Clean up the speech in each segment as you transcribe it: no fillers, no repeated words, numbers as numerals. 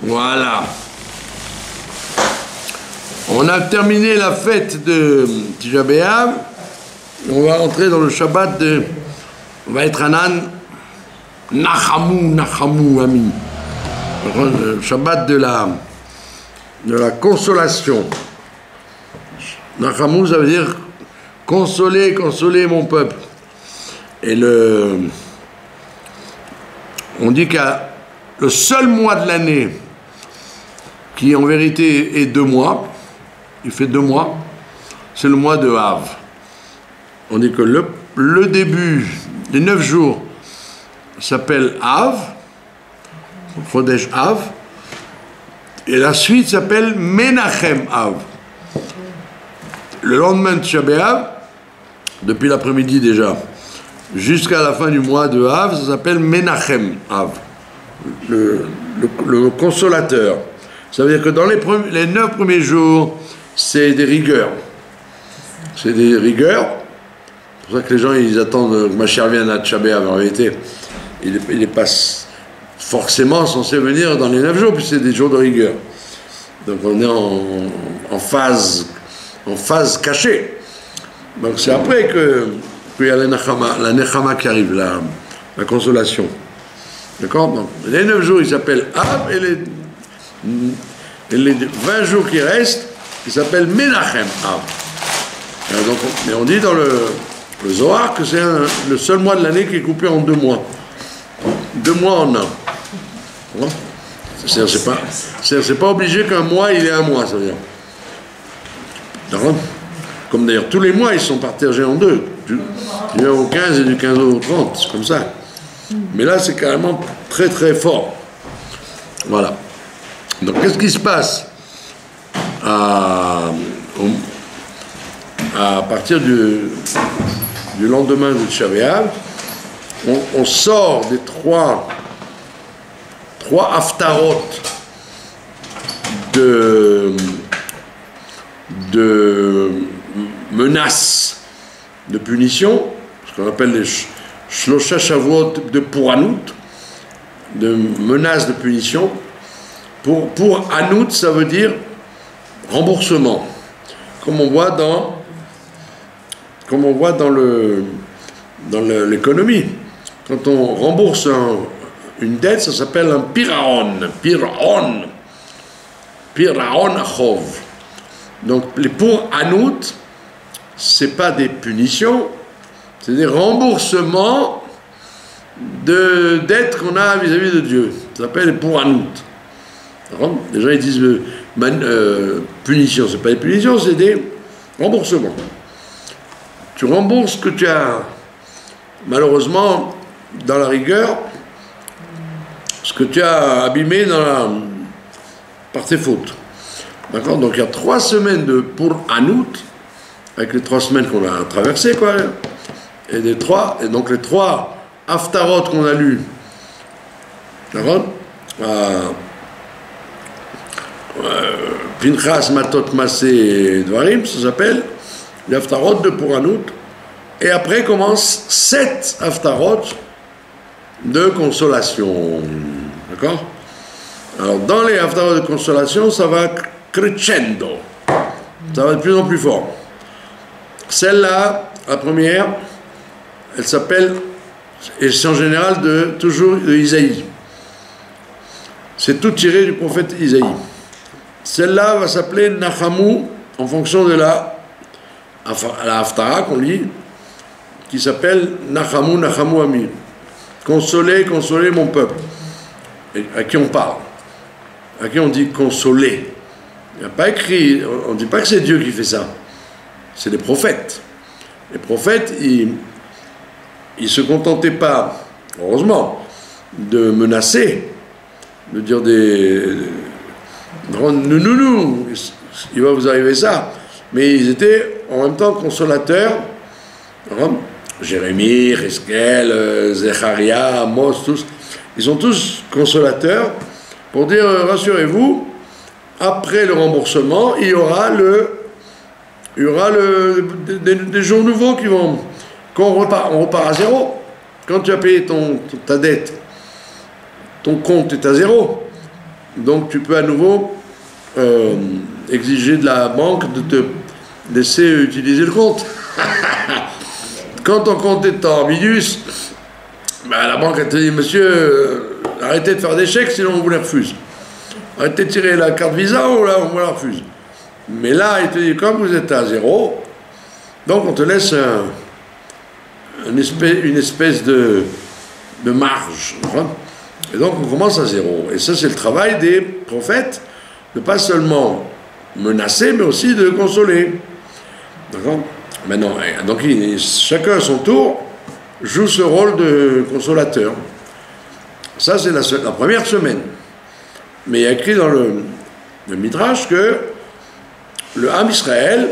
Voilà. On a terminé la fête de Tisha B'Av. On va rentrer dans le Shabbat de Vaïtranan Nachamu Ami. Le Shabbat de la consolation. Nachamu, ça veut dire consoler mon peuple. Et on dit que le seul mois de l'année qui en vérité est 2 mois, il fait 2 mois, c'est le mois de Av. On dit que le début, les 9 jours, s'appelle Av, Chodesh Av, et la suite s'appelle Menachem Av. Le lendemain de Tisha B'Av, depuis l'après-midi déjà, jusqu'à la fin du mois de Av, ça s'appelle Menachem Av, le consolateur. Ça veut dire que dans les 9 premiers jours, c'est des rigueurs. C'est des rigueurs. C'est pour ça que les gens, ils attendent que Mashiach revienne à Tisha B'Av. En réalité, il n'est pas forcément censé venir dans les 9 jours, puis c'est des jours de rigueur. Donc on est en phase cachée. Donc c'est après qu'il y a la Nechama qui arrive, la consolation. D'accord? Donc les 9 jours, ils s'appellent Av, et les 20 jours qui restent, ils s'appellent Menachem Av. Donc, mais on dit dans le Zohar que c'est le seul mois de l'année qui est coupé en 2 mois. 2 mois en un. C'est pas obligé qu'un mois, il est un mois, ça veut dire. D'accord? Comme d'ailleurs, tous les mois, ils sont partagés en 2. Du 1 au 15 et du 15 au 30, c'est comme ça. Mais là, c'est carrément très très fort. Voilà. Donc, qu'est-ce qui se passe à partir du lendemain de Tisha B'Av? On sort des trois haftarot de menaces, de punition, ce qu'on appelle les Shlosha Shavuot de Pouranout, de menaces de punition. Pour Anout, ça veut dire remboursement, comme on voit dans l'économie. Quand on rembourse une dette, ça s'appelle un piraon achov. Donc pour Anout, c'est pas des punitions, c'est des remboursements de dettes qu'on a vis-à-vis de Dieu. Ça s'appelle pour Anout. Les gens ils disent punition, c'est pas des punitions, c'est des remboursements. Tu rembourses ce que tu as, malheureusement, dans la rigueur, ce que tu as abîmé par tes fautes. D'accord? Donc il y a 3 semaines pour Anout, avec les 3 semaines qu'on a traversées, quoi. Et donc les 3 haftarot qu'on a lus. D'accord? Pinchas, Matot, Massé et Dvarim, ça s'appelle les haftarot de Pouranout. Et après commencent 7 haftarot de consolation. D'accord? Alors dans les haftarot de consolation, ça va crescendo. Ça va de plus en plus fort. Celle-là, la première, elle s'appelle, et c'est en général toujours de Isaïe. C'est tout tiré du prophète Isaïe. Celle-là va s'appeler Nachamu, en fonction de la Haftara qu'on lit, qui s'appelle Nachamu Ami. Consoler mon peuple. Et à qui on parle? À qui on dit consoler? Il n'y a pas écrit, on ne dit pas que c'est Dieu qui fait ça. C'est les prophètes. Les prophètes, ils ne se contentaient pas, heureusement, de menacer, de dire nous, il va vous arriver ça. Mais ils étaient en même temps consolateurs. Jérémie, Hizkel, Zecharia, Amos, tous. Ils sont tous consolateurs pour dire, rassurez-vous, après le remboursement, il y aura des jours nouveaux quand on repart à zéro. Quand tu as payé ta dette, ton compte est à zéro. donc tu peux à nouveau exiger de la banque de te laisser utiliser le compte. Quand ton compte est en minus, ben, la banque elle te dit, monsieur, arrêtez de faire des chèques, sinon on vous les refuse. Arrêtez de tirer la carte Visa, on vous la refuse. Mais là, il te dit, comme vous êtes à zéro, donc on te laisse une espèce de marge. Et donc on commence à zéro. Et ça, c'est le travail des prophètes, de pas seulement menacer, mais aussi de consoler. D'accord? Maintenant, donc chacun à son tour joue ce rôle de consolateur. Ça, c'est la première semaine. Mais il y a écrit dans le Midrash que le Ham Israël,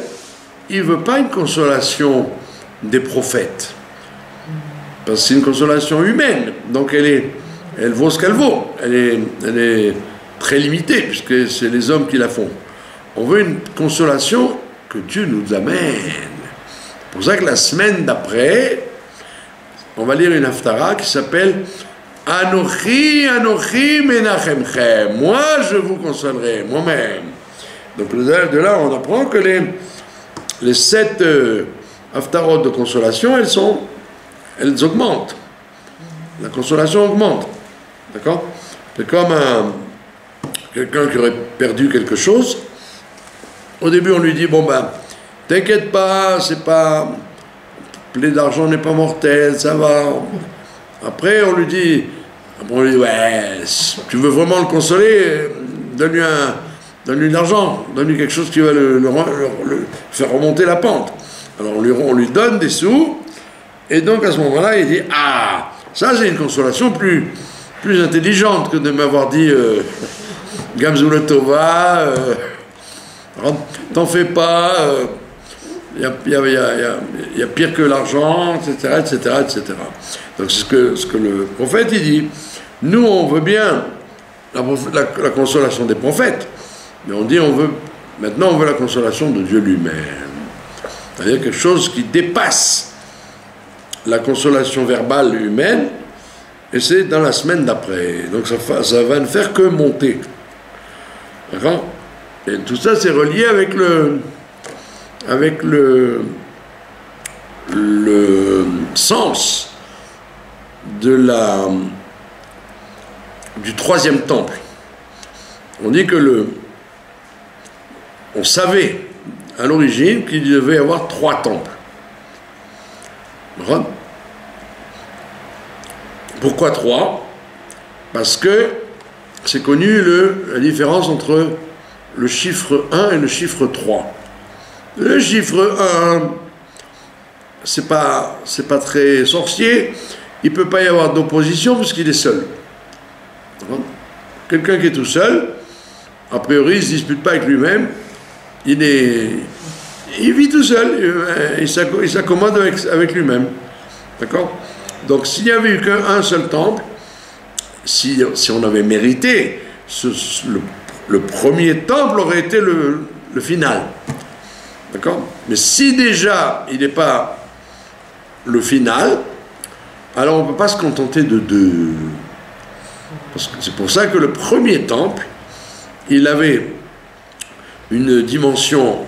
il ne veut pas une consolation des prophètes. Parce que c'est une consolation humaine. Donc elle vaut ce qu'elle vaut. Elle est très limitée, puisque c'est les hommes qui la font. On veut une consolation que Dieu nous amène. C'est pour ça que la semaine d'après, on va lire une haftara qui s'appelle Anochi, Anochi Menachemchem. Moi, je vous consolerai, moi-même. Donc de là, on apprend que les 7 haftarot de consolation, elles augmentent. La consolation augmente. D'accord? C'est comme quelqu'un qui aurait perdu quelque chose. Au début, on lui dit, bon ben, t'inquiète pas, plaie d'argent n'est pas mortelle, ça va. Après, on lui dit, ouais, si tu veux vraiment le consoler, donne-lui de l'argent, donne-lui quelque chose qui va le faire remonter la pente. Alors on lui donne des sous, et donc à ce moment-là, il dit, ah, ça c'est une consolation plus intelligente que de m'avoir dit, Gamzul Tova, t'en fais pas, il y a pire que l'argent, etc., etc., etc. Donc c'est ce que le prophète il dit. Nous, on veut bien la consolation des prophètes, mais on dit maintenant on veut la consolation de Dieu lui-même. C'est-à-dire quelque chose qui dépasse la consolation verbale humaine, et c'est dans la semaine d'après. Donc ça va ne faire que monter. D'accord? Et tout ça, c'est relié avec le sens du troisième temple. On dit que on savait à l'origine qu'il devait y avoir 3 temples. Pourquoi 3? Parce que c'est connu la différence entre le chiffre 1 et le chiffre 3. Le chiffre 1, c'est pas très sorcier, il ne peut pas y avoir d'opposition parce qu'il est seul. Quelqu'un qui est tout seul, a priori, il ne se dispute pas avec lui-même, il vit tout seul, il s'accommode avec lui-même. D'accord? Donc s'il n'y avait eu qu'un seul temple, si on avait mérité, le premier temple aurait été le final. D'accord? Mais si déjà il n'est pas le final, alors on ne peut pas se contenter de 2. Parce que c'est pour ça que le premier temple, il avait une dimension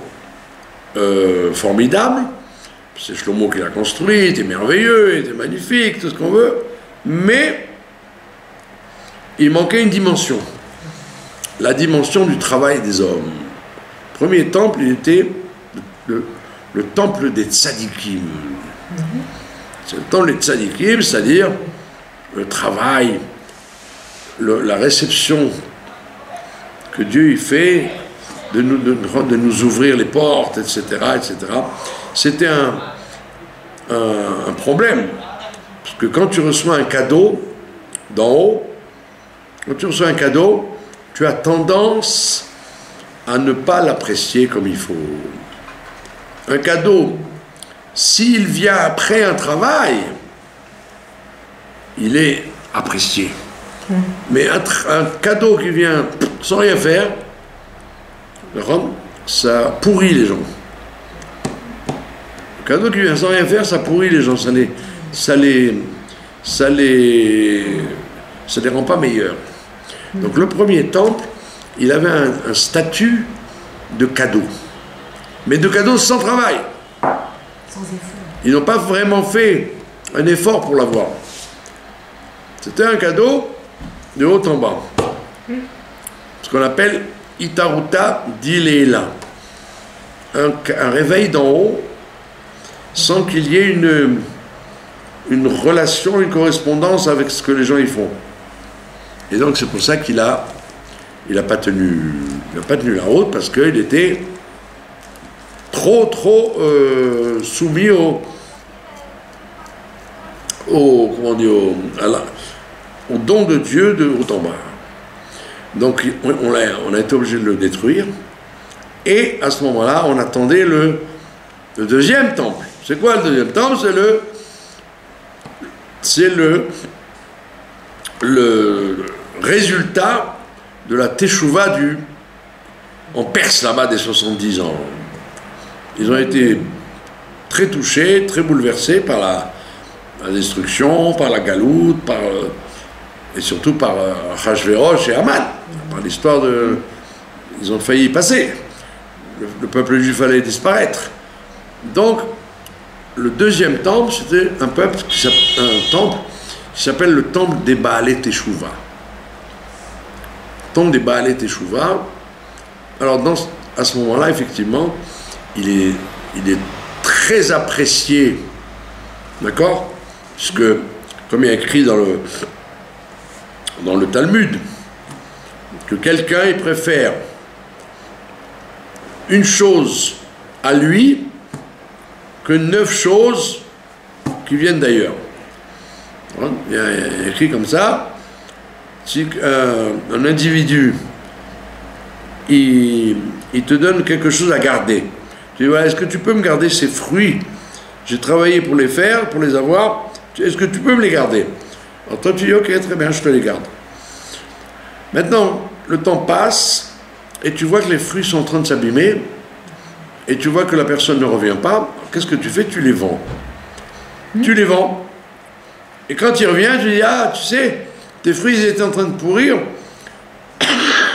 formidable. C'est Shlomo qui l'a construit, il était merveilleux, il était magnifique, tout ce qu'on veut. Mais il manquait une dimension. La dimension du travail des hommes. Le premier temple, il était le temple des tzadikim. C'est le temple des tzadikim, c'est-à-dire le travail, la réception que Dieu y fait de nous ouvrir les portes, etc., etc. C'était un problème. Parce que quand tu reçois un cadeau d'en haut, quand tu reçois un cadeau, tu as tendance à ne pas l'apprécier comme il faut. Un cadeau, s'il vient après un travail, il est apprécié. Mais un cadeau qui vient sans rien faire, ça pourrit les gens. Un cadeau qui vient sans rien faire, ça pourrit les gens, ça les rend pas meilleurs. Donc le premier temple, il avait un statut de cadeau. Mais de cadeau sans travail. Sans effort. Ils n'ont pas vraiment fait un effort pour l'avoir. C'était un cadeau de haut en bas. Ce qu'on appelle Itaruta Dileila. Un réveil d'en haut sans qu'il y ait une relation, une correspondance avec ce que les gens y font. Et donc c'est pour ça qu'il a pas tenu la route, parce qu'il était trop soumis au don de Dieu de haut en bas. Donc on a été obligé de le détruire, et à ce moment-là on attendait le deuxième temple. C'est quoi le deuxième temple? C'est le résultat de la Teshuvah en Perse, là-bas, des 70 ans. Ils ont été très touchés, très bouleversés par la destruction, par la galoute, et surtout par Achashvérosh et Haman, par l'histoire de... Ils ont failli y passer. Le peuple juif allait disparaître. Donc, le deuxième temple, c'était un temple qui s'appelle le temple des Baalei Teshuvah. Le temple des Baalei Teshuvah. Alors, à ce moment-là, effectivement, il est très apprécié, d'accord? Puisque, comme il y a écrit dans le Talmud, que quelqu'un il préfère une chose à lui que 9 choses qui viennent d'ailleurs. Il y a écrit comme ça, si un individu il te donne quelque chose à garder, tu dis, est-ce que tu peux me garder ces fruits? J'ai travaillé pour les faire, pour les avoir, est-ce que tu peux me les garder? Alors toi tu dis, ok, très bien, je te les garde. Maintenant, le temps passe, et tu vois que les fruits sont en train de s'abîmer, et tu vois que la personne ne revient pas. Qu'est-ce que tu fais? Tu les vends. Tu les vends. Et quand il revient, tu dis, ah, tu sais, tes fruits ils étaient en train de pourrir,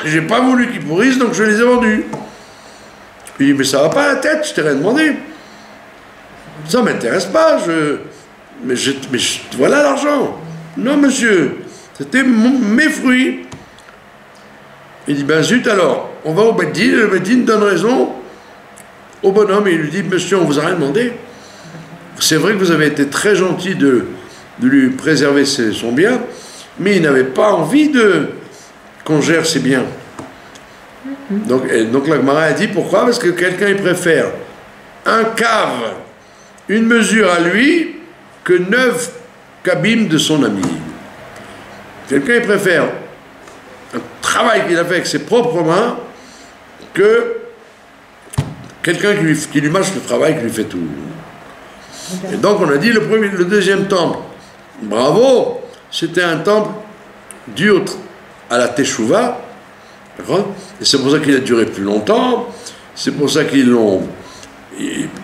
j'ai pas voulu qu'ils pourrissent, donc je les ai vendus. Il dit, mais ça va pas à la tête, je t'ai rien demandé. Ça m'intéresse pas, voilà l'argent. Non, monsieur, c'était mes fruits. Il dit, ben zut alors, on va au Beddin, le Beddin donne raison au bonhomme, et il lui dit, monsieur, on vous a rien demandé. C'est vrai que vous avez été très gentil de lui préserver son bien, mais il n'avait pas envie qu'on gère ses biens. Donc la Gemara a dit, pourquoi? Parce que quelqu'un, il préfère un cave, une mesure à lui, que 9 cabines de son ami. Quelqu'un, il préfère un travail qu'il a fait avec ses propres mains que quelqu'un qui lui mâche le travail, qui lui fait tout. Et donc on a dit le deuxième temple, bravo, c'était un temple dû à la Teshuvah, et c'est pour ça qu'il a duré plus longtemps, c'est pour ça il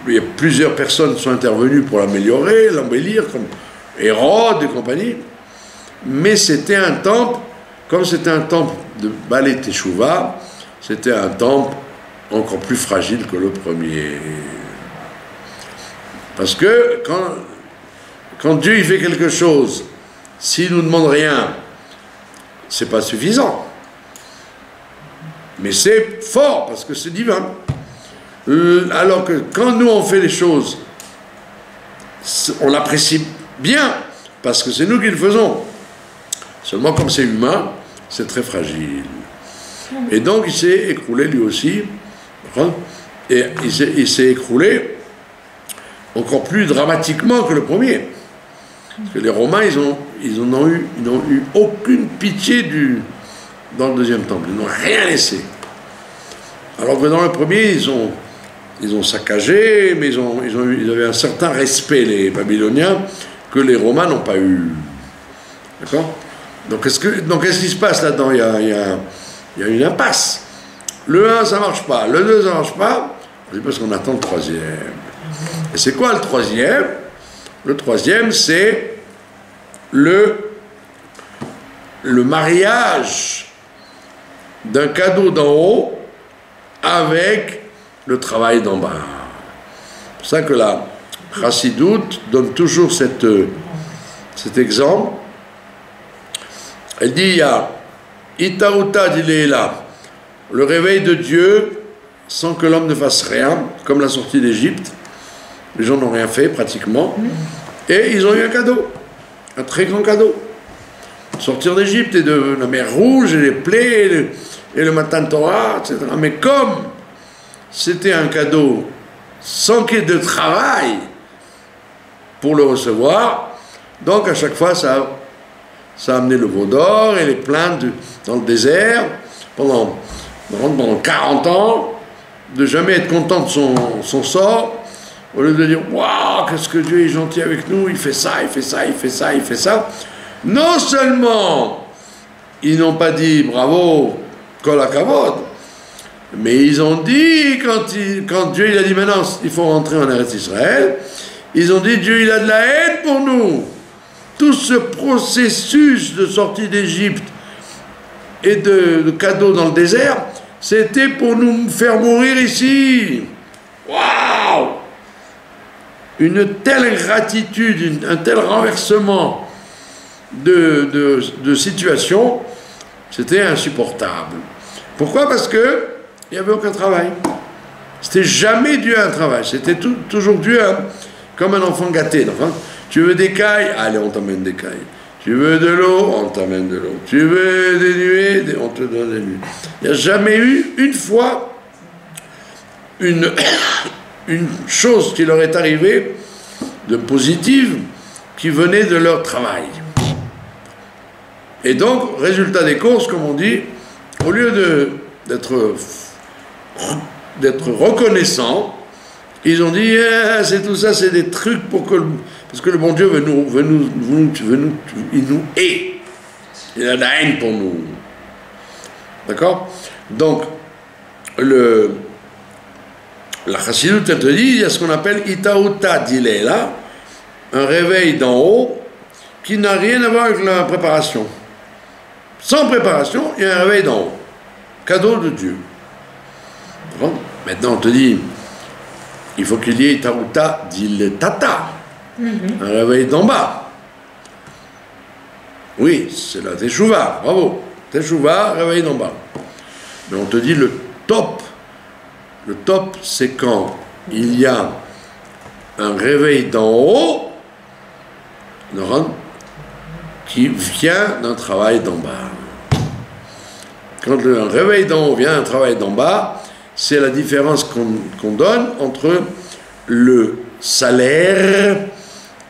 y a plusieurs personnes qui sont intervenues pour l'améliorer, l'embellir, comme Hérode et compagnie, mais c'était un temple, comme c'était un temple de Baalei Teshuvah, c'était un temple encore plus fragile que le premier. Parce que quand Dieu il fait quelque chose, s'il ne nous demande rien, c'est pas suffisant. Mais c'est fort, parce que c'est divin. Alors que quand nous on fait les choses, on l'apprécie bien, parce que c'est nous qui le faisons. Seulement comme c'est humain, c'est très fragile. Et donc il s'est écroulé lui aussi, et il s'est écroulé encore plus dramatiquement que le premier. Parce que les Romains, ils n'ont eu aucune pitié dans le deuxième temple. Ils n'ont rien laissé. Alors que dans le premier, ils ont saccagé, mais ils avaient un certain respect, les Babyloniens, que les Romains n'ont pas eu. D'accord? Donc qu'est-ce qui se passe là-dedans? Il y a une impasse. Le 1, ça ne marche pas. Le 2, ça ne marche pas. C'est parce qu'on attend le troisième. Et c'est quoi le troisième? Le troisième, c'est le mariage d'un cadeau d'en haut avec le travail d'en bas. C'est pour ça que la Chassidoute donne toujours cet exemple. Elle dit, il y a Itaouta d'Iléla, le réveil de Dieu sans que l'homme ne fasse rien, comme la sortie d'Égypte. Les gens n'ont rien fait pratiquement. Et ils ont eu un cadeau, un très grand cadeau. Sortir d'Égypte et de la mer Rouge, et les plaies, et le Matan Torah, etc. Mais comme c'était un cadeau sans qu'il y ait de travail pour le recevoir, donc à chaque fois ça a amené le veau d'or et les plaintes dans le désert pendant 40 ans, de jamais être content de son sort, au lieu de dire « Waouh, qu'est-ce que Dieu est gentil avec nous, il fait ça, il fait ça, il fait ça, il fait ça ». Non seulement ils n'ont pas dit « Bravo, Kol HaKavod », mais ils ont dit, quand Dieu il a dit « Maintenant, il faut rentrer en Eretz Israël », ils ont dit « Dieu, il a de la haine pour nous ». Tout ce processus de sortie d'Égypte et de cadeaux dans le désert, c'était pour nous faire mourir ici. Waouh! Une telle ingratitude, un tel renversement de situation, c'était insupportable. Pourquoi? Parce que il n'y avait aucun travail. C'était jamais dû à un travail. C'était toujours dû à, comme un enfant gâté. Enfin, tu veux des cailles? Allez, on t'amène des cailles. Tu veux de l'eau? On t'amène de l'eau. Tu veux des nuées? On te donne des nuées. Il n'y a jamais eu une fois une chose qui leur est arrivée de positive qui venait de leur travail. Et donc, résultat des courses, comme on dit, au lieu d'être reconnaissants, ils ont dit c'est tout ça, c'est des trucs parce que le bon Dieu il nous hait. Il a de la haine pour nous. D'accord? Donc, la Chassidoute, elle te dit, il y a ce qu'on appelle Itaouta d'Iléla, un réveil d'en haut qui n'a rien à voir avec la préparation. Sans préparation, il y a un réveil d'en haut. Cadeau de Dieu. Bon, maintenant, on te dit, il faut qu'il y ait Itaouta d'Iletata, un réveil d'en bas. Oui, c'est la Teshuvah, bravo. Teshuvah, réveil d'en bas. Mais on te dit le top, c'est quand il y a un réveil d'en haut, qui vient d'un travail d'en bas. Quand un réveil d'en haut vient d'un travail d'en bas, c'est la différence qu'on donne entre le salaire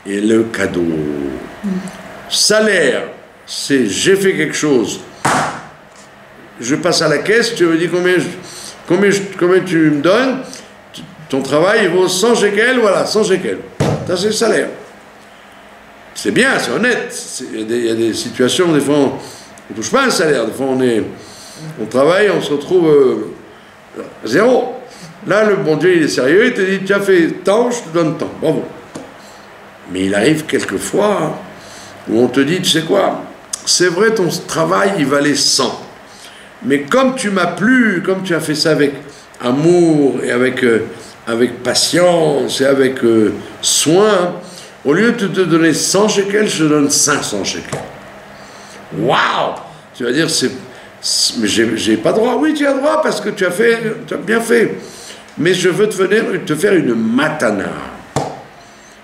et le cadeau. Salaire, c'est j'ai fait quelque chose, je passe à la caisse, tu me dis combien tu me donnes, ton travail il vaut 100 shekels, voilà, 100 shekels. Ça c'est le salaire. C'est bien, c'est honnête. Il y a des situations où des fois on ne touche pas un salaire, des fois on travaille, on se retrouve zéro. Là, le bon Dieu, il est sérieux, il te dit, tu as fait tant, je te donne tant. Bravo. Mais il arrive quelquefois où on te dit, tu sais quoi, c'est vrai, ton travail, il valait 100. Mais comme tu m'as plu, comme tu as fait ça avec amour et avec patience et avec soin, au lieu de te donner 100 shekels, je te donne 500 shekels. Waouh! Tu vas dire, mais j'ai pas droit. Oui, tu as droit parce que tu as bien fait. Mais je veux te faire une matana.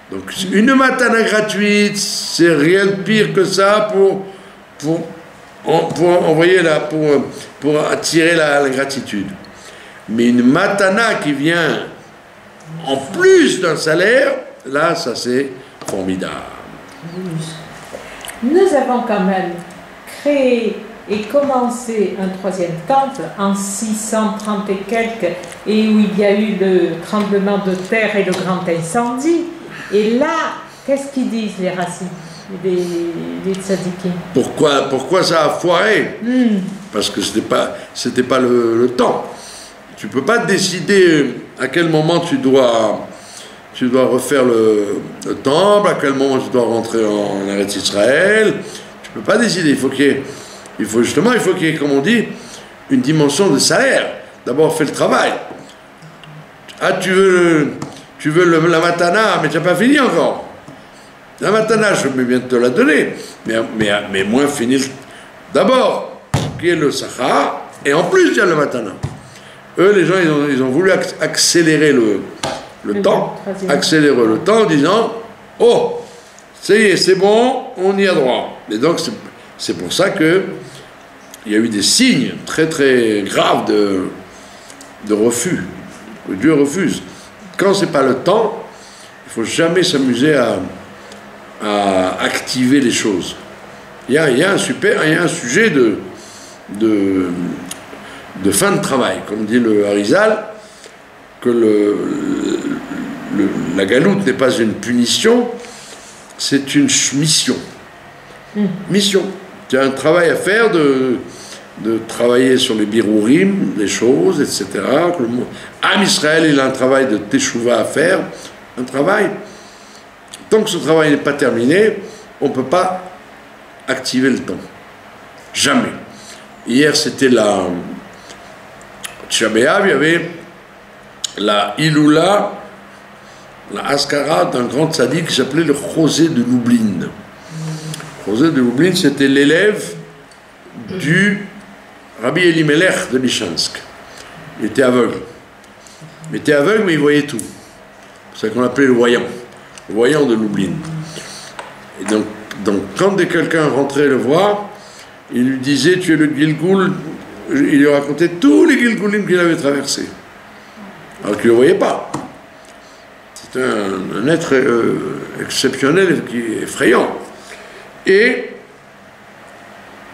Donc, une matana gratuite, c'est rien de pire que ça pour envoyer pour attirer la gratitude. Mais une matana qui vient en plus d'un salaire, là, ça c'est formidable. Nous avons quand même créé et commencé un troisième temple en 630 et quelques, et où il y a eu le tremblement de terre et le grand incendie. Et là, qu'est-ce qu'ils disent les racines des tzadikim? Pourquoi ça a foiré? Parce que c'était pas le temps. Tu peux pas décider à quel moment tu dois refaire le temple, à quel moment tu dois rentrer en Eretz Israël. Tu peux pas décider. Il faut qu'il y ait, comme on dit, une dimension de salaire. D'abord, fais le travail. Ah, tu veux la matana, mais tu n'as pas fini encore. La matana, je vais bien te la donner, mais moins fini. D'abord, qui est le Sahara, et en plus, il y a le matana. Eux, les gens, ils ont voulu accélérer le temps, accélérer le temps en disant, oh, ça y est, c'est bon, on y a droit. Et donc, c'est pour ça que il y a eu des signes très très graves de refus, que Dieu refuse. Quand c'est pas le temps, il faut jamais s'amuser à activer les choses. Il y a un sujet de fin de travail, comme dit le Harizal, que la galoute n'est pas une punition, c'est une mission. Mission. Tu as un travail à faire de travailler sur les birourim, des choses, etc. Am Israël, il a un travail de teshuva à faire, un travail. Tant que ce travail n'est pas terminé, on ne peut pas activer le temps. Jamais. Hier, c'était la Tisha B'Av, il y avait la Iloula, la Askara d'un grand tzaddik qui s'appelait le José de Lublin. José de Lublin, c'était l'élève du Rabbi Elimelech de Lishansk. Il était aveugle. Il était aveugle, mais il voyait tout. C'est ça qu'on appelait le voyant de Lublin. Et donc quand quelqu'un rentrait le voir, il lui disait, tu es le Gilgoul, il lui racontait tous les Gilgoulim qu'il avait traversés. Alors qu'il ne le voyait pas. C'est un être exceptionnel et effrayant. Et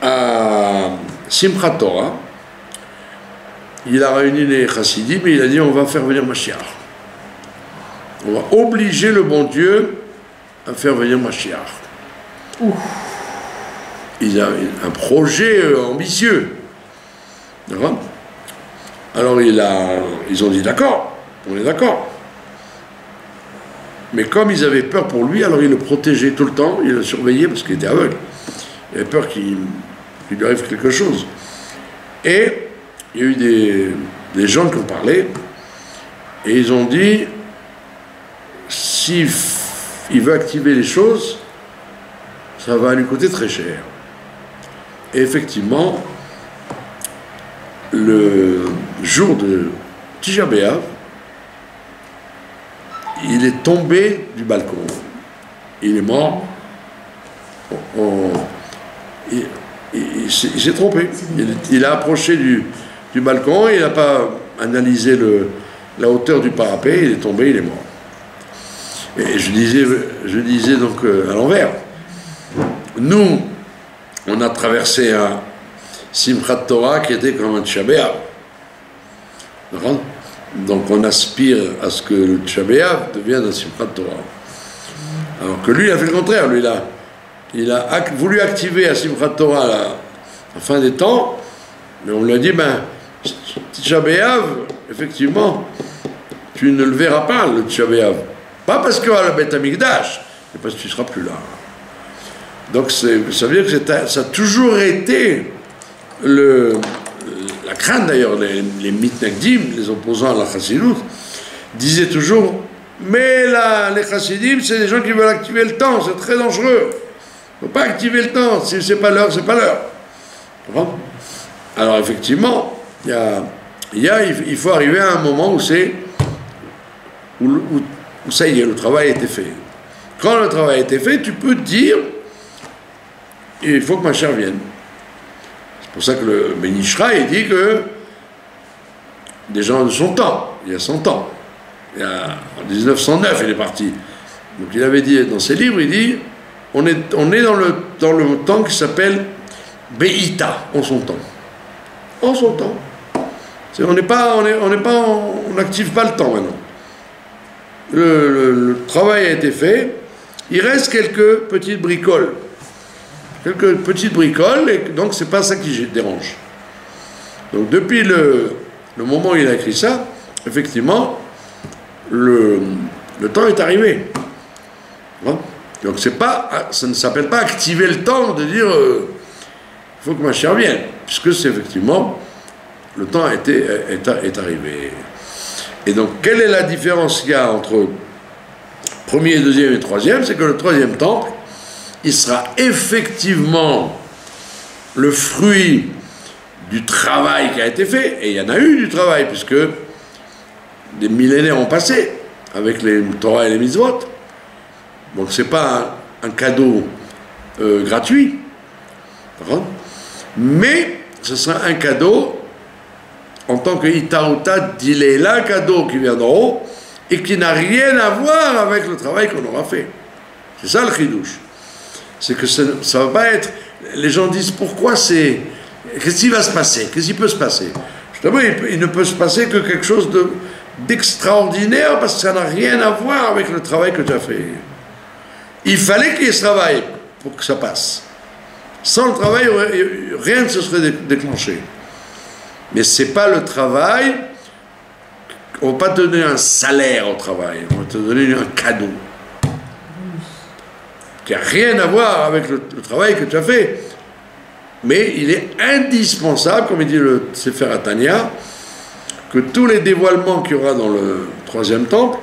à Simchat Torah, il a réuni les chassidim et il a dit, on va faire venir Mashiach. On va obliger le bon Dieu à faire venir Mashiach. Il a un projet ambitieux. D'accord ? Alors ils ont dit d'accord, on est d'accord. Mais comme ils avaient peur pour lui, alors ils le protégeaient tout le temps, ils le surveillaient parce qu'il était aveugle. Il avait peur qu'il lui arrive quelque chose. Et il y a eu des gens qui ont parlé, et ils ont dit, s'il veut activer les choses, ça va lui coûter très cher. Et effectivement, le jour de Tisha B'Av, il est tombé du balcon. Il est mort. Il s'est trompé. Il a approché du balcon, il n'a pas analysé la hauteur du parapet, il est tombé, il est mort. Et je disais donc à l'envers. Nous, on a traversé un Simchat Torah qui était comme un Tisha B'Av. Donc on aspire à ce que le Tisha B'Av devienne un Simchat Torah. Alors que lui, il a fait le contraire. Lui, il a voulu activer à Simchat Torah la fin des temps, mais on lui a dit, Tisha B'Av, effectivement, tu ne le verras pas, le Tisha B'Av. Pas parce qu'il y aura le Beth Amikdash, mais parce que tu ne seras plus là. Donc ça veut dire que ça a toujours été la crainte d'ailleurs, les mitnagdim, les opposants à la Chassidut, disaient toujours, mais là, les Chassidim, c'est des gens qui veulent activer le temps, c'est très dangereux. Il ne faut pas activer le temps, si c'est pas l'heure, c'est pas l'heure. Alors effectivement, il faut arriver à un moment où ça y est, le travail a été fait. Quand le travail a été fait, tu peux te dire, il faut que ma chère vienne. C'est pour ça que le Ben Ishra, il dit que des gens de son temps, il y a 100 ans, en 1909 il est parti. Donc il avait dit dans ses livres, il dit, on est dans le temps qui s'appelle Beïta, en son temps. En son temps. On n'active pas le temps maintenant. Le travail a été fait, il reste quelques petites bricoles. Et donc c'est pas ça qui dérange. Donc depuis le moment où il a écrit ça, effectivement, le temps est arrivé. Donc ça ne s'appelle pas activer le temps de dire il faut que ma chère vienne, puisque c'est effectivement Le temps est arrivé. Et donc, quelle est la différence qu'il y a entre premier, deuxième et troisième? C'est que le troisième temple, il sera effectivement le fruit du travail qui a été fait. Et il y en a eu du travail, puisque des millénaires ont passé avec les Torah et les mitzvot. Donc, ce n'est pas un cadeau gratuit. Mais ce sera un cadeau en tant que Itaoutat, il est là, cadeau qui vient d'en haut et qui n'a rien à voir avec le travail qu'on aura fait. C'est ça le chidouche. C'est que ça ne va pas être... Les gens disent pourquoi c'est... Qu'est-ce qui va se passer? Qu'est-ce qui peut se passer? Justement, il ne peut se passer que quelque chose d'extraordinaire parce que ça n'a rien à voir avec le travail que tu as fait. Il fallait qu'il y ait ce travail pour que ça passe. Sans le travail, rien ne se serait déclenché. Mais ce n'est pas le travail, on ne va pas te donner un salaire au travail, on va te donner un cadeau. Qui n'a rien à voir avec le travail que tu as fait. Mais il est indispensable, comme il dit le Sefer Atania, que tous les dévoilements qu'il y aura dans le troisième temple,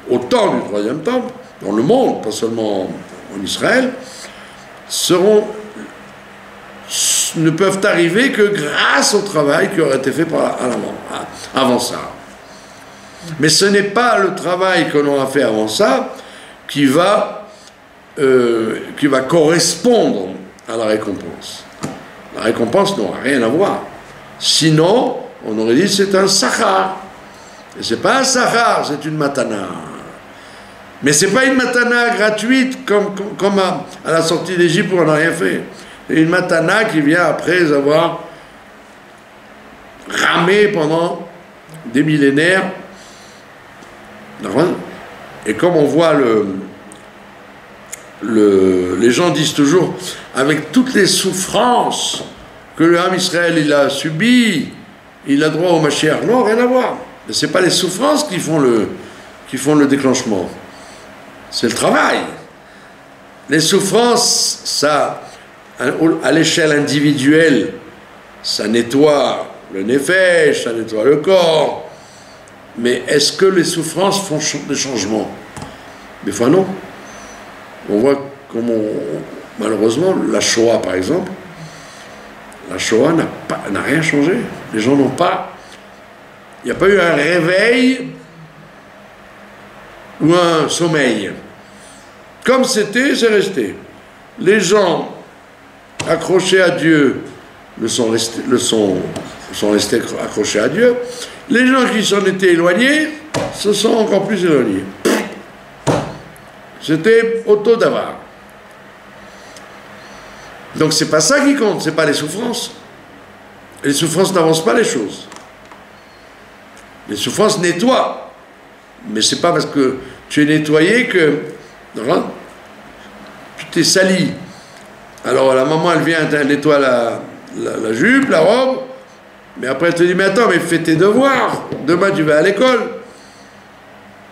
au temps du troisième temple, dans le monde, pas seulement en Israël, ne peuvent arriver que grâce au travail qui aurait été fait avant ça. Mais ce n'est pas le travail que l'on a fait avant ça qui va correspondre à la récompense. La récompense n'aura rien à voir. Sinon, on aurait dit c'est un sachar. Et ce n'est pas un sachar, c'est une matana. Mais ce n'est pas une matana gratuite comme à la sortie d'Égypte où on n'a rien fait. C'est une matana qui vient après avoir ramé pendant des millénaires. Et comme on voit les gens disent toujours, avec toutes les souffrances que le Ham Israël il a subies, il a droit au Mashiach. Non, rien à voir. Ce n'est pas les souffrances qui font le déclenchement. C'est le travail. Les souffrances, ça, à l'échelle individuelle, ça nettoie le nefesh, ça nettoie le corps. Mais est-ce que les souffrances font des changements? Des fois non. On voit comment, malheureusement, la Shoah par exemple, la Shoah n'a rien changé. Les gens n'ont pas... Il n'y a pas eu un réveil ou un sommeil. Comme c'était, c'est resté. Les gens accrochés à Dieu sont restés accrochés à Dieu. Les gens qui s'en étaient éloignés se sont encore plus éloignés. C'était auto d'avar. Donc c'est pas ça qui compte, c'est pas les souffrances. Les souffrances n'avancent pas les choses. Les souffrances nettoient. Mais c'est pas parce que tu es nettoyé que tu t'es sali. Alors la maman elle vient, elle nettoie la jupe, la robe, mais après elle te dit mais attends, mais fais tes devoirs, demain tu vas à l'école.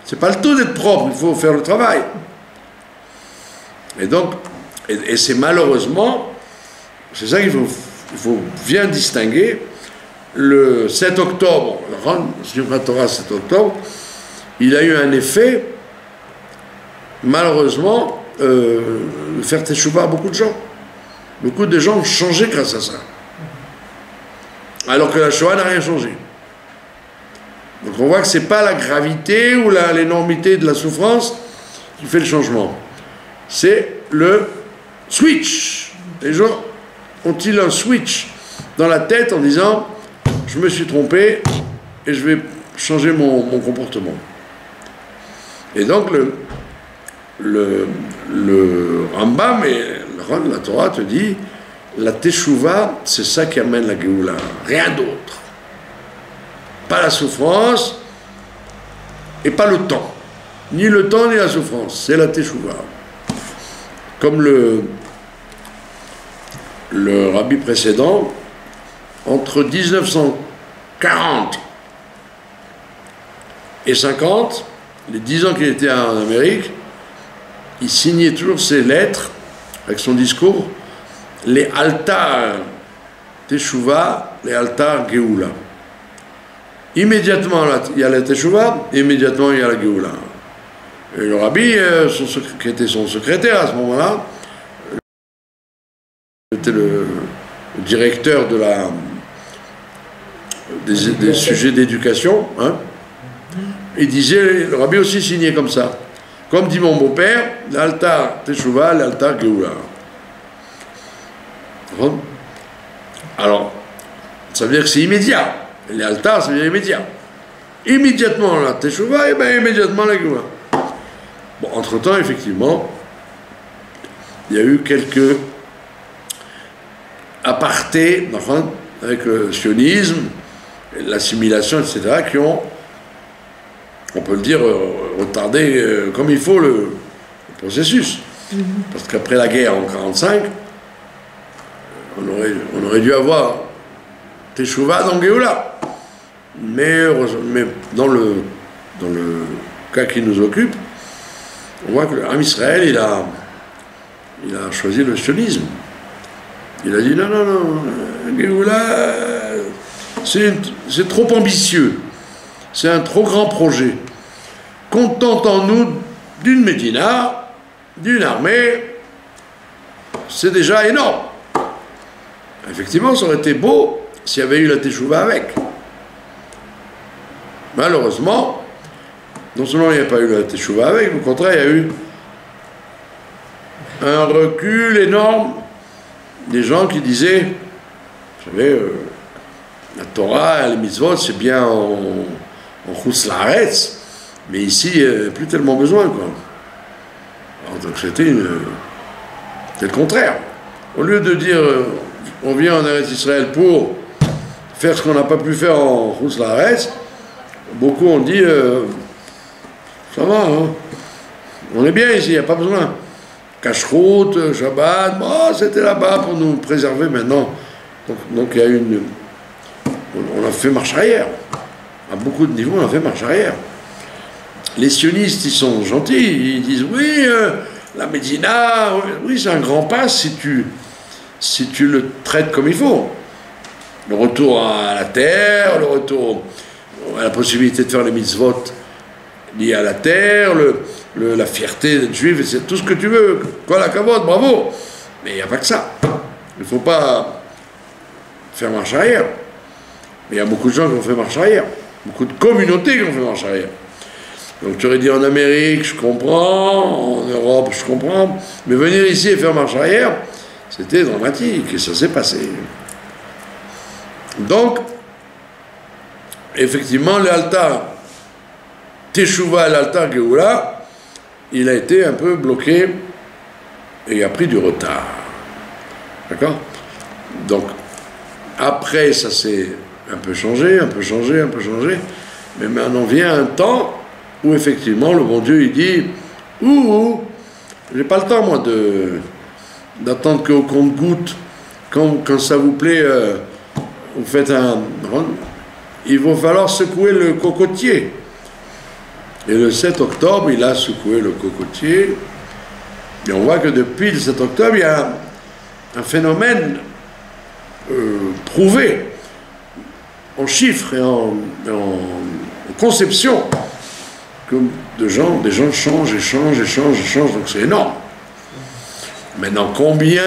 C'est pas le tout d'être propre, il faut faire le travail. Et donc, et c'est malheureusement, c'est ça qu'il faut bien distinguer. Le 7 octobre, le Simchat Torah 7 octobre, il a eu un effet, malheureusement, faire teshuva à beaucoup de gens. Beaucoup de gens ont changé grâce à ça. Alors que la Shoah n'a rien changé. Donc on voit que ce n'est pas la gravité ou l'énormité de la souffrance qui fait le changement. C'est le switch. Les gens ont-ils un switch dans la tête en disant « Je me suis trompé et je vais changer mon comportement ». Et donc le Rambam et la Torah te dit la Teshuvah, c'est ça qui amène la Géoula, rien d'autre. Pas la souffrance et pas le temps. Ni le temps ni la souffrance, c'est la Teshuvah. Comme le rabbi précédent, entre 1940 et 50, les 10 ans qu'il était en Amérique, il signait toujours ses lettres avec son discours, les altars Teshuvah, les altars Géoula. Immédiatement, il y a la Teshuvah, immédiatement, il y a la Géoula. Et le rabbi, qui était son secrétaire à ce moment-là, était le directeur des sujets d'éducation, hein. Il disait, le rabbi aussi signait comme ça. Comme dit mon beau-père, l'altar Teshuvah, l'altar Géoula. Alors, ça veut dire que c'est immédiat. L'altar, ça veut dire immédiat. Immédiatement la Teshuvah, et bien immédiatement la Géoula. Bon, entre-temps, effectivement, il y a eu quelques apartés, enfin, avec le sionisme, l'assimilation, etc., qui ont, on peut le dire, retardé comme il faut le processus. Parce qu'après la guerre en 1945, on aurait dû avoir Teshuvah dans Géoula. Mais dans le cas qui nous occupe, on voit que l'Am Israël, il a choisi le sionisme. Il a dit non, Géoula, c'est trop ambitieux. C'est un trop grand projet. Contentons-nous d'une Médina, d'une armée, c'est déjà énorme. Effectivement, ça aurait été beau s'il y avait eu la Teshuvah avec. Malheureusement, non seulement il n'y a pas eu la Teshuvah avec, mais au contraire, il y a eu un recul énorme des gens qui disaient, vous savez, la Torah, les mitzvot, c'est bien en Chutz La'aretz, mais ici, plus tellement besoin, quoi. Alors, donc c'était le contraire. Au lieu de dire, on vient en Eretz Israël pour faire ce qu'on n'a pas pu faire en Chutz La'aretz, beaucoup ont dit, ça va, hein, on est bien ici, il n'y a pas besoin. Kashrut, Shabbat, bon, c'était là-bas pour nous préserver maintenant. Donc il y a on a fait marche arrière. À beaucoup de niveaux, on a fait marche arrière. Les sionistes, ils sont gentils, ils disent oui, la Médina, oui, c'est un grand pas si tu le traites comme il faut. Le retour à la terre, le retour à la possibilité de faire les mitzvot liés à la terre, la fierté d'être juif, c'est tout ce que tu veux. Quoi la kavod, bravo. Mais il n'y a pas que ça. Il ne faut pas faire marche arrière. Mais il y a beaucoup de gens qui ont fait marche arrière. Beaucoup de communautés qui ont fait marche arrière. Donc tu aurais dit en Amérique, je comprends, en Europe, je comprends, mais venir ici et faire marche arrière, c'était dramatique, et ça s'est passé. Donc, effectivement, l'altar Teshuvah, l'altar Géoula, il a été un peu bloqué et a pris du retard. D'accord? Donc, après, ça s'est un peu changé, mais maintenant vient un temps où effectivement le bon Dieu il dit j'ai pas le temps moi d'attendre qu'au compte-goutte quand ça vous plaît vous faites il va falloir secouer le cocotier. Et le 7 octobre il a secoué le cocotier et on voit que depuis le 7 octobre il y a un phénomène prouvé en chiffres et en conception que des gens changent, donc c'est énorme. Maintenant, combien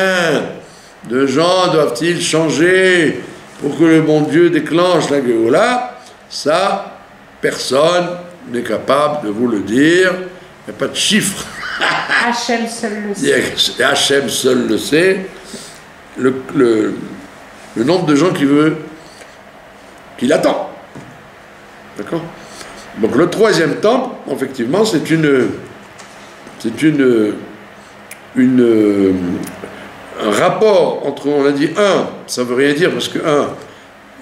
de gens doivent-ils changer pour que le bon Dieu déclenche la Géoula? Ça, personne n'est capable de vous le dire. Il n'y a pas de chiffre. Hachem seul le sait. Hachem seul le sait. Le nombre de gens qui l'attend. D'accord? Donc le troisième temple, effectivement, c'est un rapport entre, on a dit un, ça veut rien dire parce que un,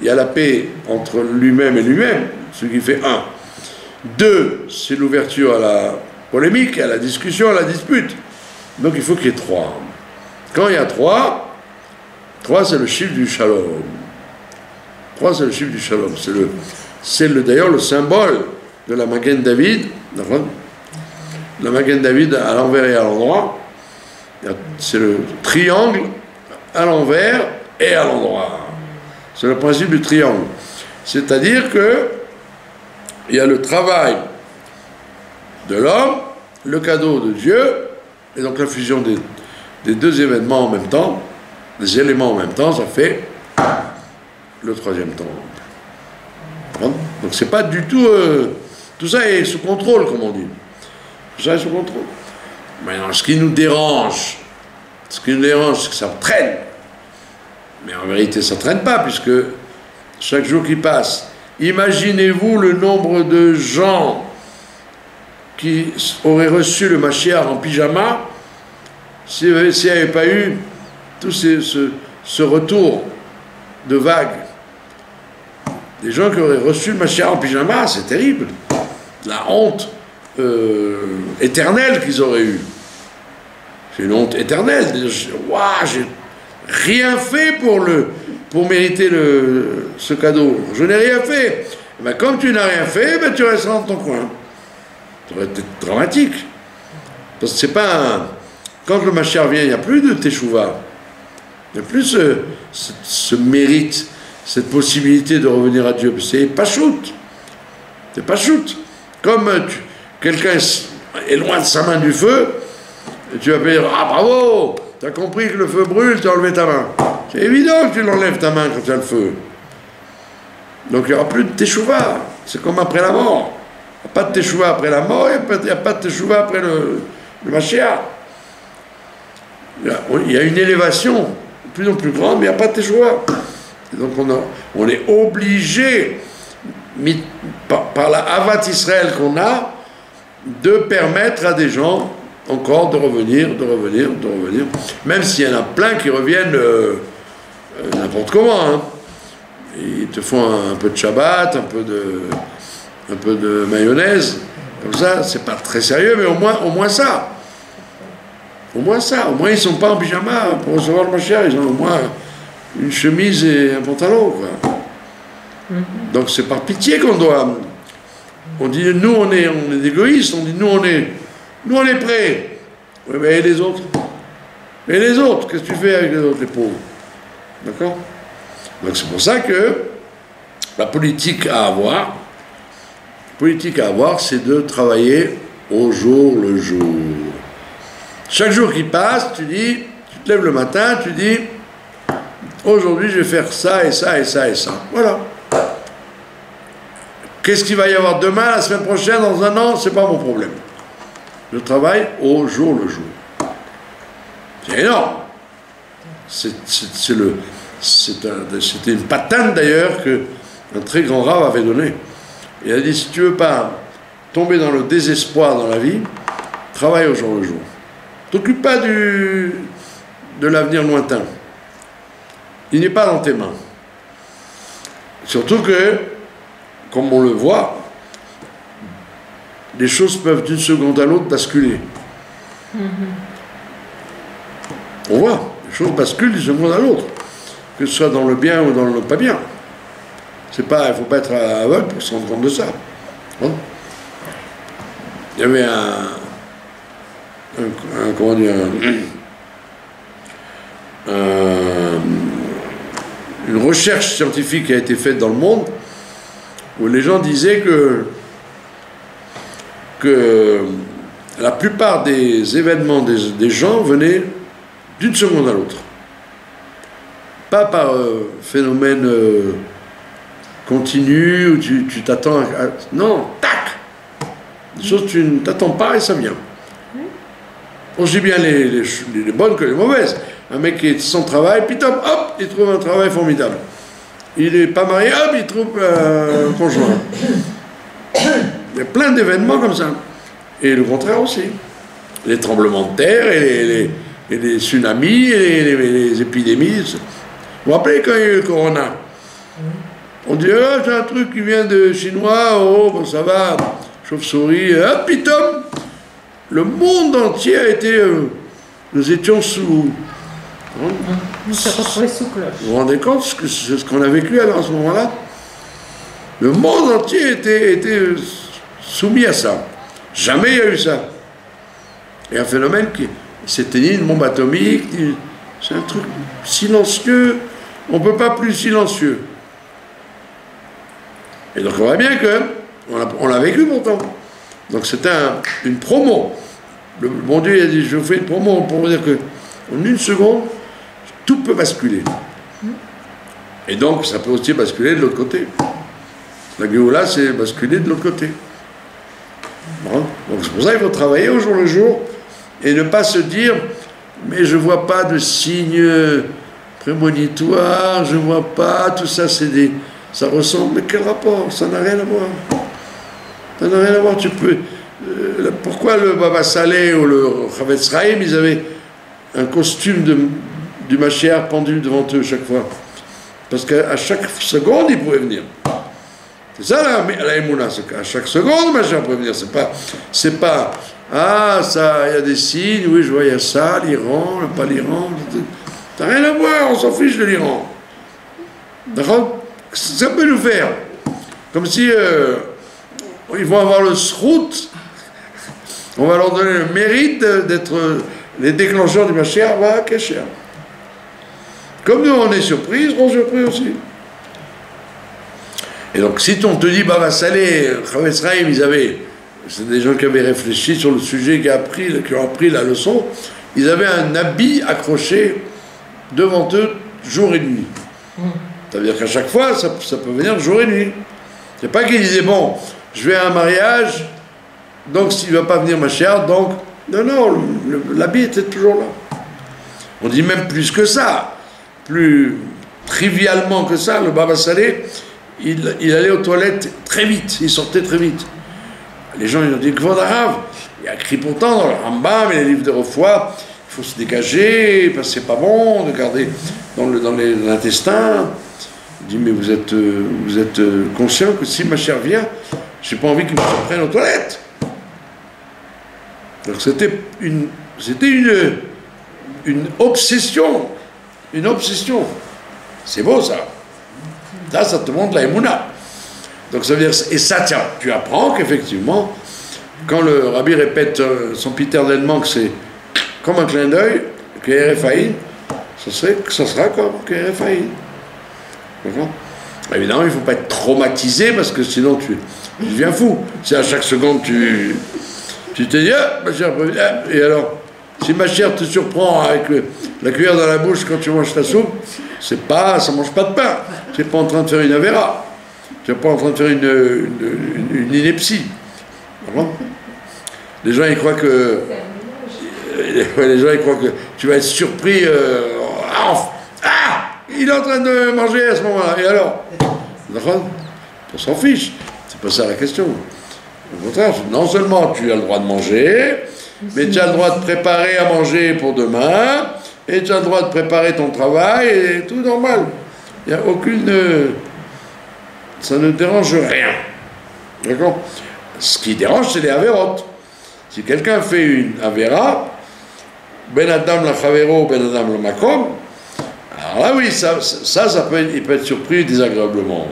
il y a la paix entre lui-même et lui-même, ce qui fait un. Deux, c'est l'ouverture à la polémique, à la discussion, à la dispute. Donc il faut qu'il y ait trois. Quand il y a trois c'est le chiffre du shalom. 3 c'est le chiffre du shalom. C'est d'ailleurs le symbole de la Magen David. La Magen David à l'envers et à l'endroit. C'est le triangle à l'envers et à l'endroit. C'est le principe du triangle. C'est-à-dire que il y a le travail de l'homme, le cadeau de Dieu, et donc la fusion des deux événements en même temps, des éléments en même temps, ça fait le troisième temple. Donc c'est pas du tout... tout ça est sous contrôle, comme on dit. Tout ça est sous contrôle. Maintenant, ce qui nous dérange, c'est que ça traîne. Mais en vérité, ça ne traîne pas, puisque chaque jour qui passe, imaginez-vous le nombre de gens qui auraient reçu le Mashiach en pyjama s'il n'y avait pas eu tout ce retour de vagues. Des gens qui auraient reçu le Mashiach en pyjama, c'est terrible. La honte éternelle qu'ils auraient eue. C'est une honte éternelle. Waouh, j'ai rien fait pour mériter ce cadeau. Je n'ai rien fait. Ben, comme tu n'as rien fait, ben, tu resteras dans ton coin. Ça aurait été dramatique. Parce que c'est pas quand le Mashiach vient, il n'y a plus de Teshuvah. Il n'y a plus ce mérite, cette possibilité de revenir à Dieu. C'est pas shoot. C'est pas shoot. Comme quelqu'un est loin de sa main du feu, et tu vas dire « Ah, bravo, tu as compris que le feu brûle, tu as enlevé ta main. » C'est évident que tu l'enlèves ta main quand tu as le feu. Donc il n'y aura plus de Teshuvah. C'est comme après la mort. Il n'y a pas de Teshuvah après la mort, il n'y a pas de Teshuvah après le Mashiach. Il y a une élévation de plus en plus grande, mais il n'y a pas de Teshuvah. Et donc on est obligé, par la Havat Israël qu'on a, de permettre à des gens encore de revenir, même s'il y en a plein qui reviennent n'importe comment. Hein. Ils te font un peu de Shabbat, un peu de mayonnaise, comme ça, c'est pas très sérieux, mais au moins ça. Au moins ils ne sont pas en pyjama pour recevoir le Mashiach, ils ont au moins une chemise et un pantalon, quoi. Donc c'est par pitié qu'on doit... On dit, nous on est égoïstes, on dit, nous on est prêts. Oui, mais et les autres? Et les autres, qu'est-ce que tu fais avec les autres, les pauvres? D'accord? Donc c'est pour ça que la politique à avoir, c'est de travailler au jour le jour. Chaque jour qui passe, tu te lèves le matin, tu dis, aujourd'hui je vais faire ça et ça et ça et ça. Voilà. Qu'est-ce qu'il va y avoir demain, la semaine prochaine, dans un an, c'est pas mon problème. Je travaille au jour le jour. C'est énorme. C'était une patente d'ailleurs qu'un très grand rave avait donnée. Il a dit, si tu veux pas tomber dans le désespoir dans la vie, travaille au jour le jour. T'occupe pas de l'avenir lointain. Il n'est pas dans tes mains. Surtout que, comme on le voit, les choses peuvent d'une seconde à l'autre basculer. On voit, les choses basculent d'une seconde à l'autre, que ce soit dans le bien ou dans le pas bien. Il ne faut pas être aveugle pour se rendre compte de ça. Hein? Il y avait une recherche scientifique qui a été faite dans le monde où les gens disaient que la plupart des événements des gens venaient d'une seconde à l'autre. Pas par phénomène continu où tu t'attends à... Non, tac! Des choses tu ne t'attends pas et ça vient. On dit bien les bonnes que les mauvaises. Un mec qui est sans travail, puis hop, il trouve un travail formidable. Il n'est pas marié, hop, il trouve un conjoint. Il y a plein d'événements comme ça. Et le contraire aussi. Les tremblements de terre, et les tsunamis, et les épidémies. Vous vous rappelez quand il y a eu le corona? On dit, oh, c'est un truc qui vient de chinois, oh, ben ça va, chauve-souris, hop, puis le monde entier a été... nous étions sous... On s'est retrouvés sous cloche. Vous vous rendez compte ce qu'on a vécu à ce moment-là? Le monde entier était soumis à ça. Jamais il y a eu ça. Et un phénomène qui s'éteignit, une bombe atomique, c'est un truc silencieux. On ne peut pas plus silencieux. Et donc on voit bien que On l'a vécu pourtant. Donc c'était une promo. Le bon Dieu il a dit, je vous fais une promo pour vous dire que en une seconde, tout peut basculer. Et donc ça peut aussi basculer de l'autre côté. La Géoula, c'est basculer de l'autre côté. Bon. Donc c'est pour ça qu'il faut travailler au jour le jour et ne pas se dire, mais je ne vois pas de signes prémonitoires, je ne vois pas, tout ça c'est des... Ça ressemble, mais quel rapport? Ça n'a rien à voir. Ça n'a rien à voir, tu peux... pourquoi le Baba Saleh ou le Chavetz Chaim, ils avaient un costume du Mashiach pendu devant eux chaque fois? Parce qu'à chaque seconde, ils pouvaient venir. C'est ça la Emouna, à chaque seconde, le Mashiach peut venir. C'est pas ah, ça, il y a des signes, oui, je vois, il y a ça, l'Iran, pas l'Iran. Ça n'a rien à voir, on s'en fiche de l'Iran. D'accord? Ça peut nous faire. Comme si ils vont avoir le srout, on va leur donner le mérite d'être les déclencheurs du Mashiach, va Kesher. Comme nous, on est surpris, ils seront surpris aussi. Et donc, si on te dit, Baba Saleh, Chavetz Chaim, c'est des gens qui avaient réfléchi sur le sujet, qui ont appris la leçon, ils avaient un habit accroché devant eux jour et nuit. Ça veut dire qu'à chaque fois, ça peut venir jour et nuit. C'est pas qu'ils disaient, bon, je vais à un mariage, donc s'il ne va pas venir ma chère, donc... Non, l'habit était toujours là. On dit même plus que ça, plus trivialement que ça, le Baba Saleh, il allait aux toilettes très vite, il sortait très vite. Les gens, ils ont dit, Kvod Harav, il y a écrit pourtant dans le Rambam et les livres de Refoua, il faut se dégager, parce que c'est pas bon de garder dans l'intestin. Il dit, mais vous êtes conscient que si ma chère vient, j'ai pas envie qu'il me surprenne aux toilettes. Donc c'était une obsession. Une obsession. C'est beau ça. Là, ça te montre la Emouna. Donc ça veut dire, et ça, tiens, tu apprends qu'effectivement, quand le Rabbi répète son piternellement que c'est comme un clin d'œil, que RFAI, ça sera comme que RFAI. D'accord? Évidemment, il ne faut pas être traumatisé parce que sinon tu deviens fou. Si à chaque seconde tu te dis, ah, ma chère, et alors, si ma chère te surprend avec la cuillère dans la bouche quand tu manges ta soupe, ça ne mange pas de pain. Tu n'es pas en train de faire une avéra. Tu n'es pas en train de faire une ineptie. Les gens, ils croient que... Les gens, ils croient que tu vas être surpris. Il est en train de manger à ce moment-là. Et alors? On s'en fiche. C'est pas ça la question. Au contraire, non seulement tu as le droit de manger, mais tu as le droit de préparer à manger pour demain, et tu as le droit de préparer ton travail, et tout normal. Il n'y a aucune... ça ne dérange rien. D'accord? Ce qui dérange, c'est les avérotes. Si quelqu'un fait une avéra, ben adam la chavero, ben adam le makom, alors là oui, il peut être surpris désagréablement.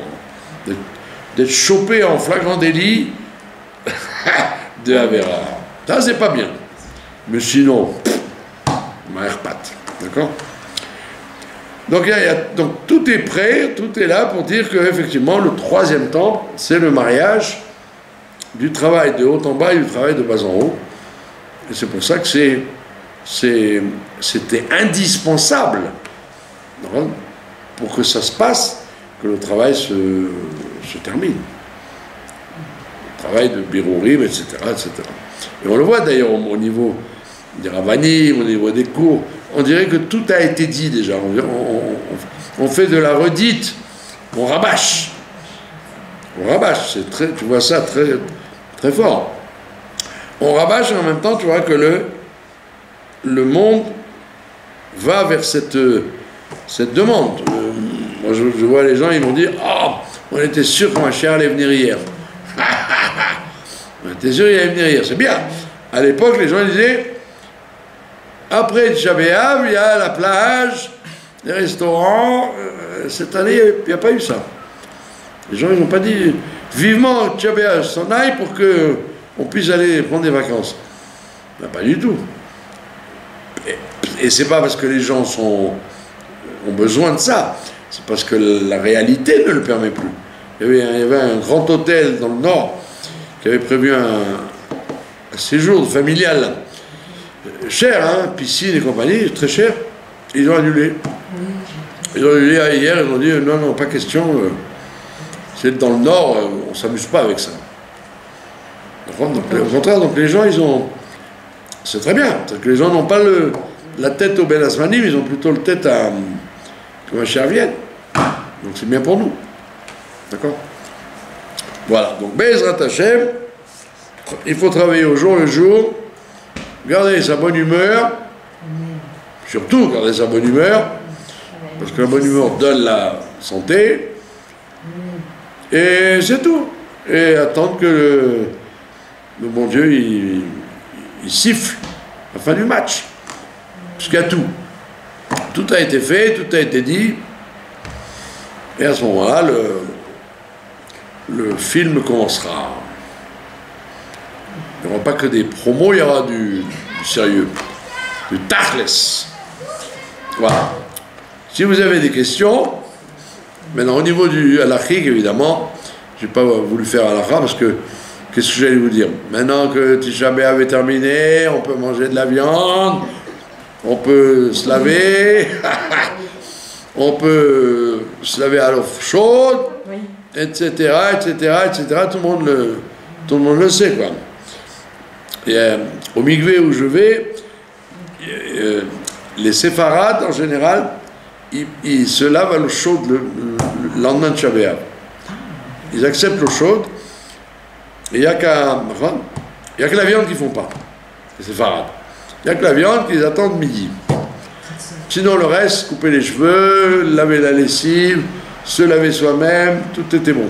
D'être chopé en flagrant délit de avéra. Ça, c'est pas bien. Mais sinon, maherpat. D'accord? Donc, donc tout est prêt, tout est là pour dire qu'effectivement, le troisième temple, c'est le mariage du travail de haut en bas et du travail de bas en haut. Et c'est pour ça que c'était indispensable, non, pour que ça se passe, que le travail se termine. Le travail de birourim, etc., etc. Et on le voit d'ailleurs au niveau des ravanim, au niveau des cours, on dirait que tout a été dit déjà. On fait de la redite, on rabâche. On rabâche, tu vois ça très, très fort. On rabâche et en même temps, tu vois que le monde va vers cette demande. Moi, je vois les gens, ils m'ont dit, on était sûr que ma chère allait venir hier. On était sûr qu'il allait venir hier. C'est bien. À l'époque, les gens disaient, après Tchabéav, il y a la plage, les restaurants. Cette année, il n'y a pas eu ça. Les gens, ils n'ont pas dit vivement Tchabéav s'en aille pour qu'on puisse aller prendre des vacances. Ben, pas du tout. Et c'est pas parce que les gens ont besoin de ça, c'est parce que la réalité ne le permet plus. Il y avait un grand hôtel dans le nord qui avaient prévu un séjour familial cher, hein, piscine et compagnie, très cher. Ils ont annulé. Ils ont annulé hier, ils ont dit non, non, pas question. C'est dans le Nord, on ne s'amuse pas avec ça. Donc, au contraire, donc les gens, ils ont. C'est très bien, que les gens n'ont pas la tête au Ben Asmanim, ils ont plutôt la tête à Mashiach vienne. Donc c'est bien pour nous. D'accord? Voilà, donc Bezrat Hashem, il faut travailler au jour le jour, garder sa bonne humeur, surtout garder sa bonne humeur, parce que la bonne humeur donne la santé, et c'est tout. Et attendre que le bon Dieu, il siffle la fin du match. Parce qu'il y a tout. Tout a été fait, tout a été dit, et à ce moment-là, le film commencera. Il n'y aura pas que des promos, il y aura du sérieux, du tachles. Voilà. Si vous avez des questions, maintenant au niveau du halakhique, évidemment, je n'ai pas voulu faire halakha parce que, qu'est-ce que j'allais vous dire? Maintenant que Tisha B'Av est terminé, on peut manger de la viande, on peut se laver, on peut se laver à l'eau chaude, oui. Etc., etc., etc. Tout le monde le sait, quoi. Et, au mikvé où je vais, les séfarades, en général, ils se lavent à l'eau chaude le lendemain de Shabbat. Ils acceptent l'eau chaude, et il n'y a qu'à la viande qu'ils ne font pas, les séfarades. Il n'y a que la viande qu'ils attendent midi. Sinon, le reste, couper les cheveux, laver la lessive, se laver soi-même, tout était bon.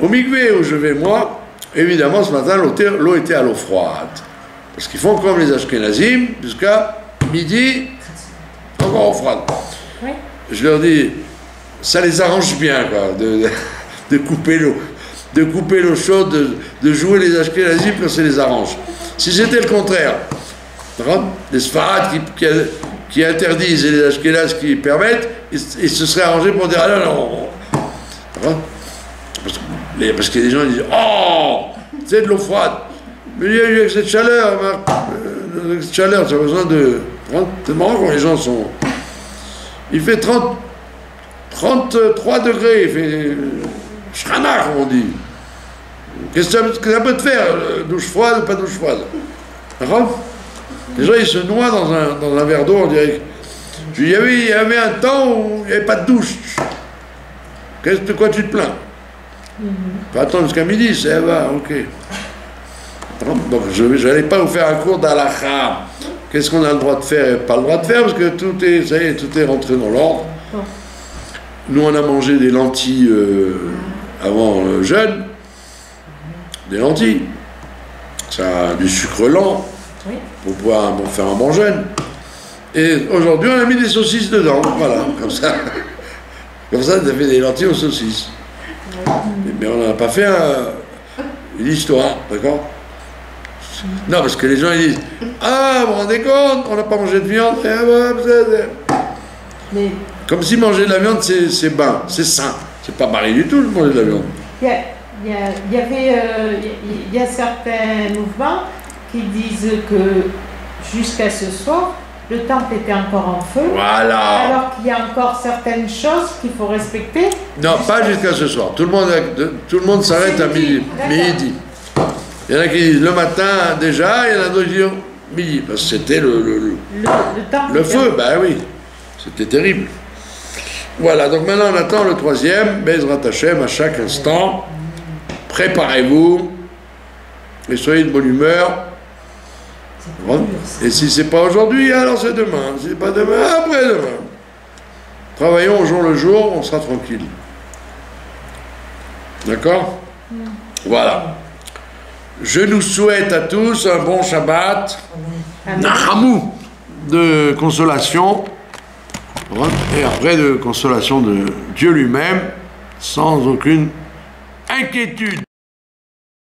Au mikvé où je vais, moi, évidemment, ce matin, l'eau était à l'eau froide. Parce qu'ils font comme les Ashkenazim, jusqu'à midi, encore eau froide. Oui. Je leur dis, ça les arrange bien, quoi, de couper l'eau. De couper l'eau chaude, de jouer les Ashkenazim quand ça les arrange. Si c'était le contraire, les Sfarades qui interdisent et les Ashkenazes qui permettent, ils se seraient arrangés pour dire, ah non, non. Parce qu'il y a des gens qui disent, oh, c'est de l'eau froide. Mais il y a eu avec cette chaleur, Marc. Cette chaleur, ça a besoin de. C'est marrant quand les gens sont. Il fait 33 degrés, il fait. Shranach, on dit. Qu'est-ce que ça peut te faire, douche froide ou pas douche froide? D'accord? Les gens, ils se noient dans un verre d'eau, on dirait. Il y avait un temps où il n'y avait pas de douche. De quoi tu te plains? Faut attendre jusqu'à midi, ça va, ok. Donc, je n'allais pas vous faire un cours d'halakha. Qu'est-ce qu'on a le droit de faire et pas le droit de faire, parce que ça y est, tout est rentré dans l'ordre. Nous, on a mangé des lentilles avant le jeûne. Des lentilles. Ça a du sucre lent pour pouvoir faire un bon jeûne. Et aujourd'hui, on a mis des saucisses dedans. Voilà, comme ça. Comme ça, on a fait des lentilles aux saucisses. Mais on n'a pas fait une histoire, d'accord? Non, parce que les gens ils disent, ah, vous vous rendez compte, on n'a pas mangé de viande. Mais... Comme si manger de la viande, c'est bain, c'est sain. C'est pas pareil du tout de manger de la viande. Il y a certains mouvements qui disent que jusqu'à ce soir, le temple était encore en feu. Voilà. Alors qu'il y a encore certaines choses qu'il faut respecter. Non, pas jusqu'à ce soir. Tout le monde s'arrête à midi. Il y en a qui disent le matin déjà, il y en a d'autres qui disent midi, parce que c'était le feu. Ben oui, c'était terrible. Voilà, donc maintenant on attend le troisième, Bezrat Hashem, à chaque instant. Préparez-vous et soyez de bonne humeur. Et si c'est pas aujourd'hui, alors c'est demain. Si c'est pas demain, après-demain. Travaillons au jour le jour, on sera tranquille. D'accord? Voilà. Je nous souhaite à tous un bon Shabbat. Nahamou de consolation. Et après de consolation de Dieu lui-même, sans aucune inquiétude.